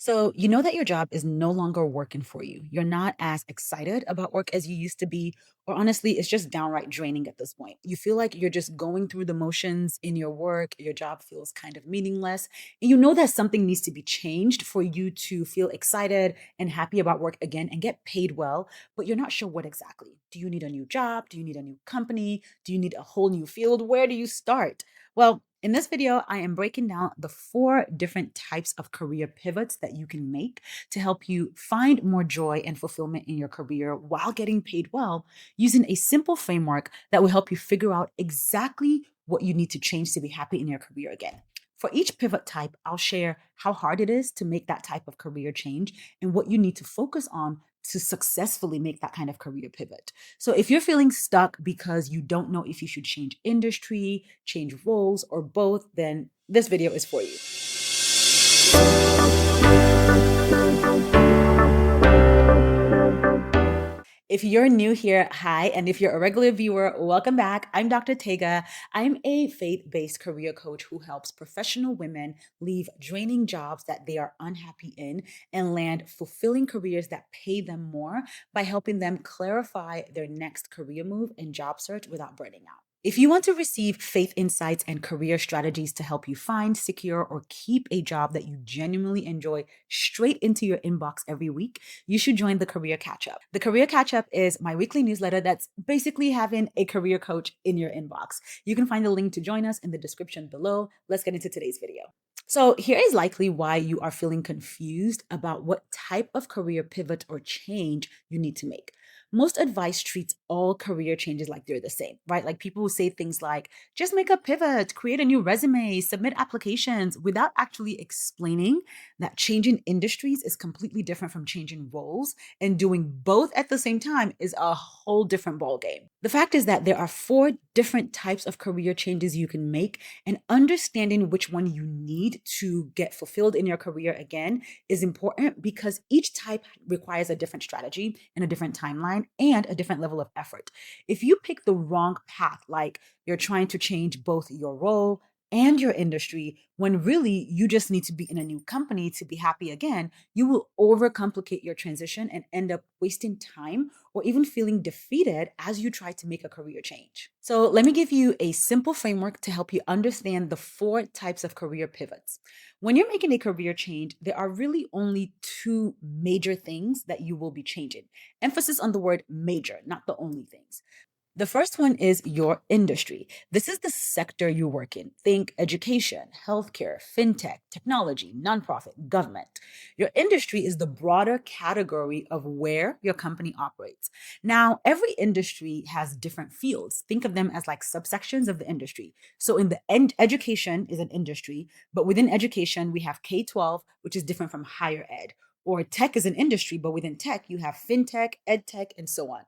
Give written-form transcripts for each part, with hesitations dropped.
So, you know that your job is no longer working for you. You're not as excited about work as you used to be, or honestly, it's just downright draining at this point. You feel like you're just going through the motions in your work, your job feels kind of meaningless, and you know that something needs to be changed for you to feel excited and happy about work again and get paid well, but you're not sure what exactly. Do you need a new job? Do you need a new company? Do you need a whole new field? Where do you start? Well, in this video, I am breaking down the four different types of career pivots that you can make to help you find more joy and fulfillment in your career while getting paid well using a simple framework that will help you figure out exactly what you need to change to be happy in your career again. For each pivot type, I'll share how hard it is to make that type of career change and what you need to focus on to successfully make that kind of career pivot. So if you're feeling stuck because you don't know if you should change industry, change roles, or both, then this video is for you. If you're new here, hi. And if you're a regular viewer, welcome back. I'm Dr. Tega. I'm a faith based career coach who helps professional women leave draining jobs that they are unhappy in and land fulfilling careers that pay them more by helping them clarify their next career move and job search without burning out. If you want to receive faith insights and career strategies to help you find, secure, or keep a job that you genuinely enjoy straight into your inbox every week, you should join the Career Catch Up. The Career Catch Up is my weekly newsletter that's basically having a career coach in your inbox. You can find the link to join us in the description below. Let's get into today's video. So, here is likely why you are feeling confused about what type of career pivot or change you need to make. Most advice treats all career changes like they're the same, right? Like people who say things like, just make a pivot, create a new resume, submit applications without actually explaining that changing industries is completely different from changing roles, and doing both at the same time is a whole different ballgame. The fact is that there are four different types of career changes you can make, and understanding which one you need to get fulfilled in your career again is important because each type requires a different strategy and a different timeline and a different level of effort. If you pick the wrong path, like you're trying to change both your role and your industry, when really you just need to be in a new company to be happy again, you will overcomplicate your transition and end up wasting time or even feeling defeated as you try to make a career change. So, let me give you a simple framework to help you understand the four types of career pivots. When you're making a career change, there are really only two major things that you will be changing. Emphasis on the word major, not the only things. The first one is your industry. This is the sector you work in. Think education, healthcare, fintech, technology, nonprofit, government. Your industry is the broader category of where your company operates. Now, every industry has different fields. Think of them as like subsections of the industry. So, in the end, education is an industry, but within education, we have K 12, which is different from higher ed. Or tech is an industry, but within tech, you have fintech, ed tech, and so on.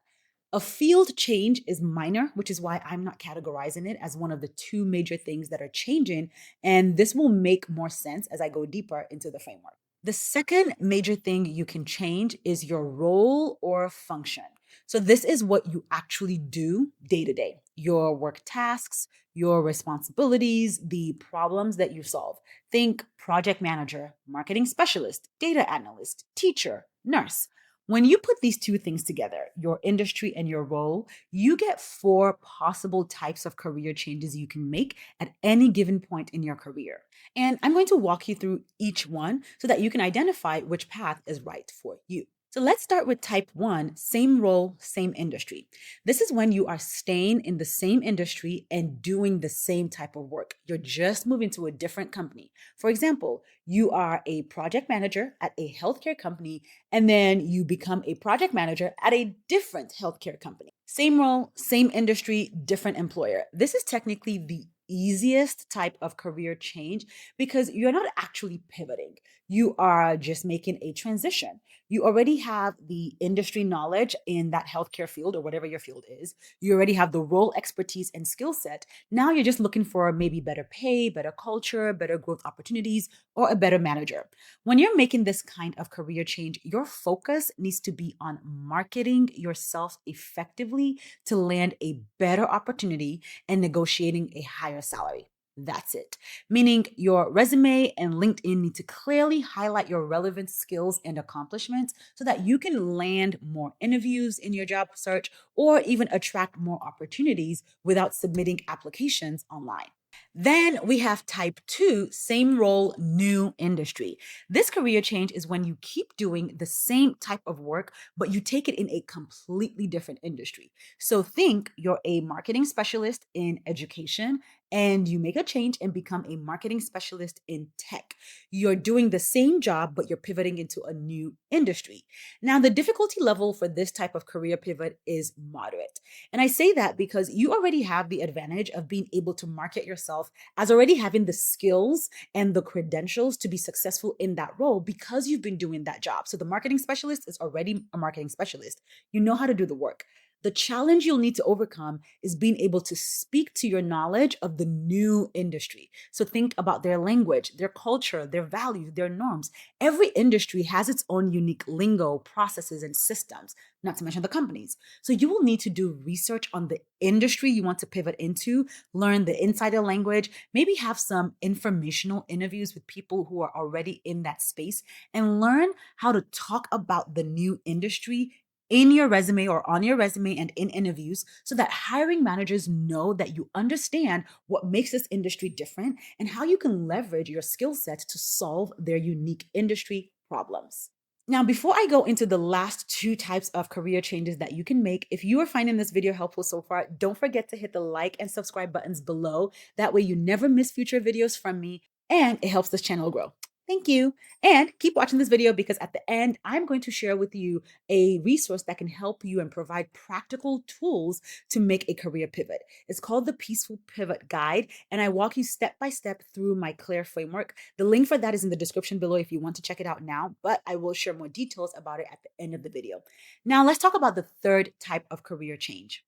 A field change is minor, which is why I'm not categorizing it as one of the two major things that are changing. And this will make more sense as I go deeper into the framework. The second major thing you can change is your role or function. So, this is what you actually do day to day, your work tasks, your responsibilities, the problems that you solve. Think project manager, marketing specialist, data analyst, teacher, nurse. When you put these two things together, your industry and your role, you get four possible types of career changes you can make at any given point in your career. And I'm going to walk you through each one so that you can identify which path is right for you. So let's start with type one, same role, same industry. This is when you are staying in the same industry and doing the same type of work. You're just moving to a different company. For example, you are a project manager at a healthcare company, and then you become a project manager at a different healthcare company. Same role, same industry, different employer. This is technically the easiest type of career change because you're not actually pivoting. You are just making a transition. You already have the industry knowledge in that healthcare field or whatever your field is. You already have the role expertise and skill set. Now you're just looking for maybe better pay, better culture, better growth opportunities, or a better manager. When you're making this kind of career change, your focus needs to be on marketing yourself effectively to land a better opportunity and negotiating a higher salary. That's it. Meaning your resume and LinkedIn need to clearly highlight your relevant skills and accomplishments so that you can land more interviews in your job search or even attract more opportunities without submitting applications online. Then we have type two, same role, new industry. This career change is when you keep doing the same type of work, but you take it in a completely different industry. So think you're a marketing specialist in education and you make a change and become a marketing specialist in tech. You're doing the same job, but you're pivoting into a new industry. Now, the difficulty level for this type of career pivot is moderate. And I say that because you already have the advantage of being able to market yourself as already having the skills and the credentials to be successful in that role because you've been doing that job. So the marketing specialist is already a marketing specialist. You know how to do the work. The challenge you'll need to overcome is being able to speak to your knowledge of the new industry. So think about their language, their culture, their values, their norms. Every industry has its own unique lingo, processes, and systems, not to mention the companies. So you will need to do research on the industry you want to pivot into, learn the insider language, maybe have some informational interviews with people who are already in that space, and learn how to talk about the new industry in your resume or on your resume and in interviews so that hiring managers know that you understand what makes this industry different and how you can leverage your skill set to solve their unique industry problems. Now, before I go into the last two types of career changes that you can make, if you are finding this video helpful so far, don't forget to hit the like and subscribe buttons below. That way you never miss future videos from me and it helps this channel grow. Thank you. And keep watching this video because at the end, I'm going to share with you a resource that can help you and provide practical tools to make a career pivot. It's called the Peaceful Pivot Guide, and I walk you step by step through my CLARE framework. The link for that is in the description below if you want to check it out now, but I will share more details about it at the end of the video. Now, let's talk about the third type of career change.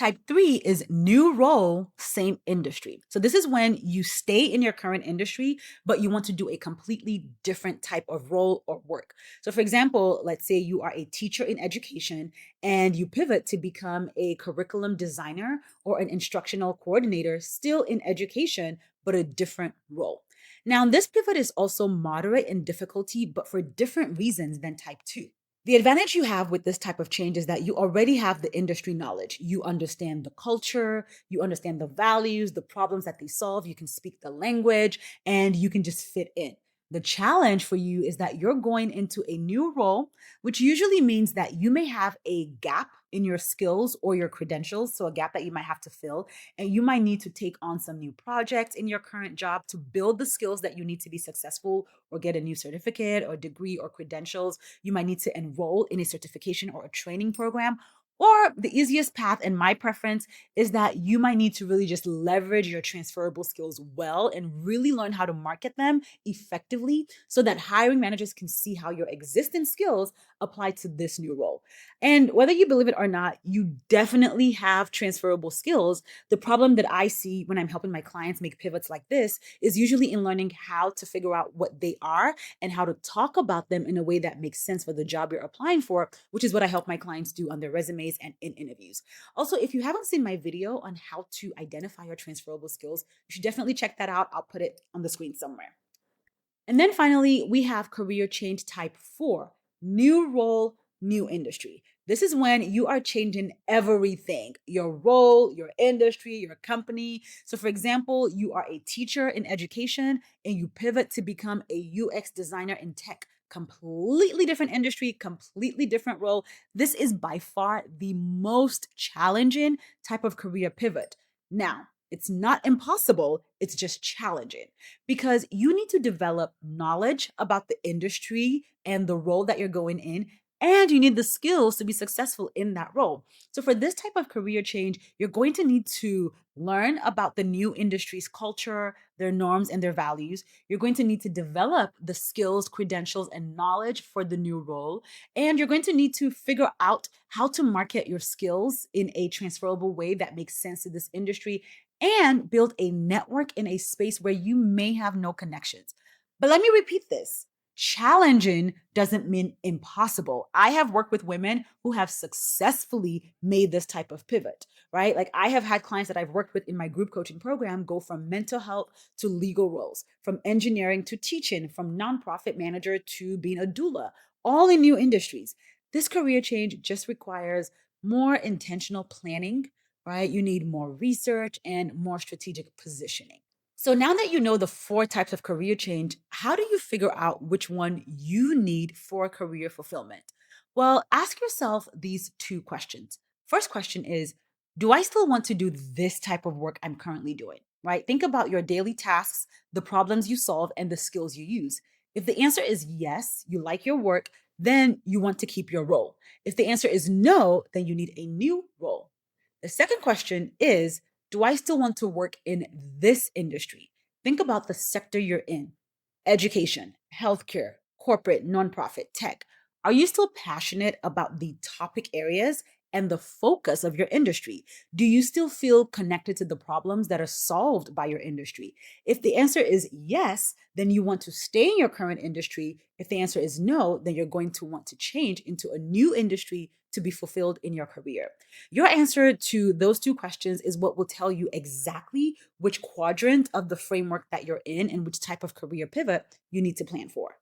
Type three is new role, same industry. So this is when you stay in your current industry, but you want to do a completely different type of role or work. So for example, let's say you are a teacher in education and you pivot to become a curriculum designer or an instructional coordinator, still in education, but a different role. Now, this pivot is also moderate in difficulty, but for different reasons than type two. The advantage you have with this type of change is that you already have the industry knowledge. You understand the culture, you understand the values, the problems that they solve, you can speak the language, and you can just fit in. The challenge for you is that you're going into a new role, which usually means that you may have a gap in your skills or your credentials. So, a gap that you might have to fill, and you might need to take on some new projects in your current job to build the skills that you need to be successful or get a new certificate or degree or credentials. You might need to enroll in a certification or a training program. Or the easiest path, and my preference, is that you might need to really just leverage your transferable skills well and really learn how to market them effectively so that hiring managers can see how your existing skills apply to this new role. And whether you believe it or not, you definitely have transferable skills. The problem that I see when I'm helping my clients make pivots like this is usually in learning how to figure out what they are and how to talk about them in a way that makes sense for the job you're applying for, which is what I help my clients do on their resumes and in interviews. Also, if you haven't seen my video on how to identify your transferable skills, you should definitely check that out. I'll put it on the screen somewhere. And then finally, we have career change type four, new role, new industry. This is when you are changing everything, your role, your industry, your company. So, for example, you are a teacher in education and you pivot to become a UX designer in tech. Completely different industry, completely different role. This is by far the most challenging type of career pivot. Now, it's not impossible, it's just challenging because you need to develop knowledge about the industry and the role that you're going in. And you need the skills to be successful in that role. So, for this type of career change, you're going to need to learn about the new industry's culture, their norms, and their values. You're going to need to develop the skills, credentials, and knowledge for the new role. And you're going to need to figure out how to market your skills in a transferable way that makes sense to this industry and build a network in a space where you may have no connections. But let me repeat this. Challenging doesn't mean impossible. I have worked with women who have successfully made this type of pivot, right? Like I have had clients that I've worked with in my group coaching program go from mental health to legal roles, from engineering to teaching, from nonprofit manager to being a doula, all in new industries. This career change just requires more intentional planning, right? You need more research and more strategic positioning. So now that you know the four types of career change, how do you figure out which one you need for career fulfillment? Well, ask yourself these two questions. First question is, do I still want to do this type of work I'm currently doing? Right? Think about your daily tasks, the problems you solve, and the skills you use. If the answer is yes, you like your work, then you want to keep your role. If the answer is no, then you need a new role. The second question is, do I still want to work in this industry? Think about the sector you're in: education, healthcare, corporate, nonprofit, tech. Are you still passionate about the topic areas and the focus of your industry? Do you still feel connected to the problems that are solved by your industry? If the answer is yes, then you want to stay in your current industry. If the answer is no, then you're going to want to change into a new industry to be fulfilled in your career. Your answer to those two questions is what will tell you exactly which quadrant of the framework that you're in and which type of career pivot you need to plan for.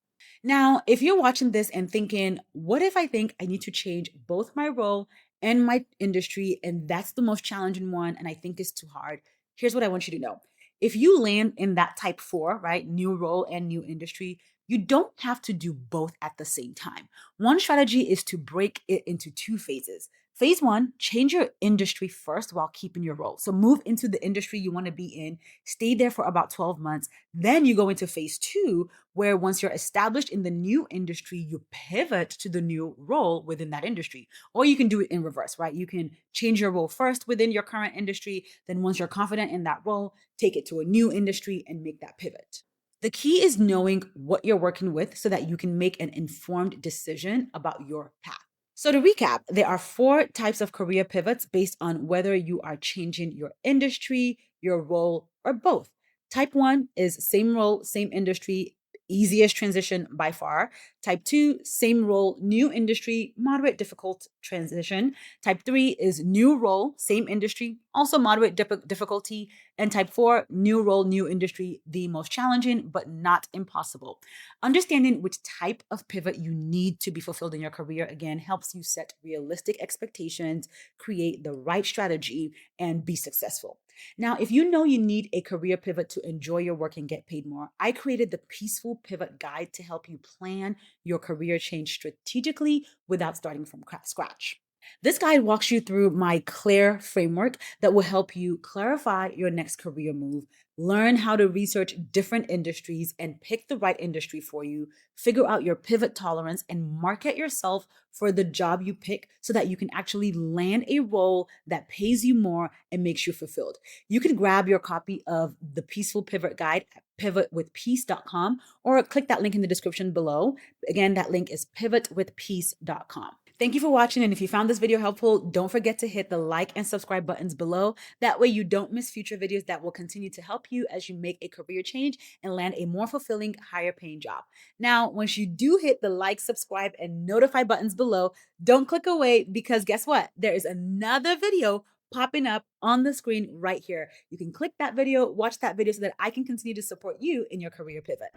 Now, if you're watching this and thinking, what if I think I need to change both my role and my industry, and that's the most challenging one, and I think it's too hard? Here's what I want you to know. If you land in that type four, right, new role and new industry, you don't have to do both at the same time. One strategy is to break it into two phases. Phase one, change your industry first while keeping your role. So move into the industry you want to be in, stay there for about 12 months. Then you go into phase two, where once you're established in the new industry, you pivot to the new role within that industry. Or you can do it in reverse, right? You can change your role first within your current industry. Then once you're confident in that role, take it to a new industry and make that pivot. The key is knowing what you're working with so that you can make an informed decision about your path. So, to recap, there are four types of career pivots based on whether you are changing your industry, your role, or both. Type one is same role, same industry, easiest transition by far. Type two, same role, new industry, moderate difficult transition. Type three is new role, same industry, also moderate difficulty. And type four, new role, new industry, the most challenging, but not impossible. Understanding which type of pivot you need to be fulfilled in your career, again, helps you set realistic expectations, create the right strategy, and be successful. Now, if you know you need a career pivot to enjoy your work and get paid more, I created the Peaceful Pivot Guide to help you plan your career change strategically without starting from scratch. This guide walks you through my CLARE framework that will help you clarify your next career move, learn how to research different industries and pick the right industry for you, figure out your pivot tolerance, and market yourself for the job you pick so that you can actually land a role that pays you more and makes you fulfilled. You can grab your copy of the Peaceful Pivot Guide at pivotwithpeace.com or click that link in the description below. Again, that link is pivotwithpeace.com. Thank you for watching, and if you found this video helpful, don't forget to hit the like and subscribe buttons below. That way you don't miss future videos that will continue to help you as you make a career change and land a more fulfilling, higher paying job. Now, once you do hit the like, subscribe, and notify buttons below, don't click away, because guess what? There is another video popping up on the screen right here. You can click that video, watch that video so that I can continue to support you in your career pivot.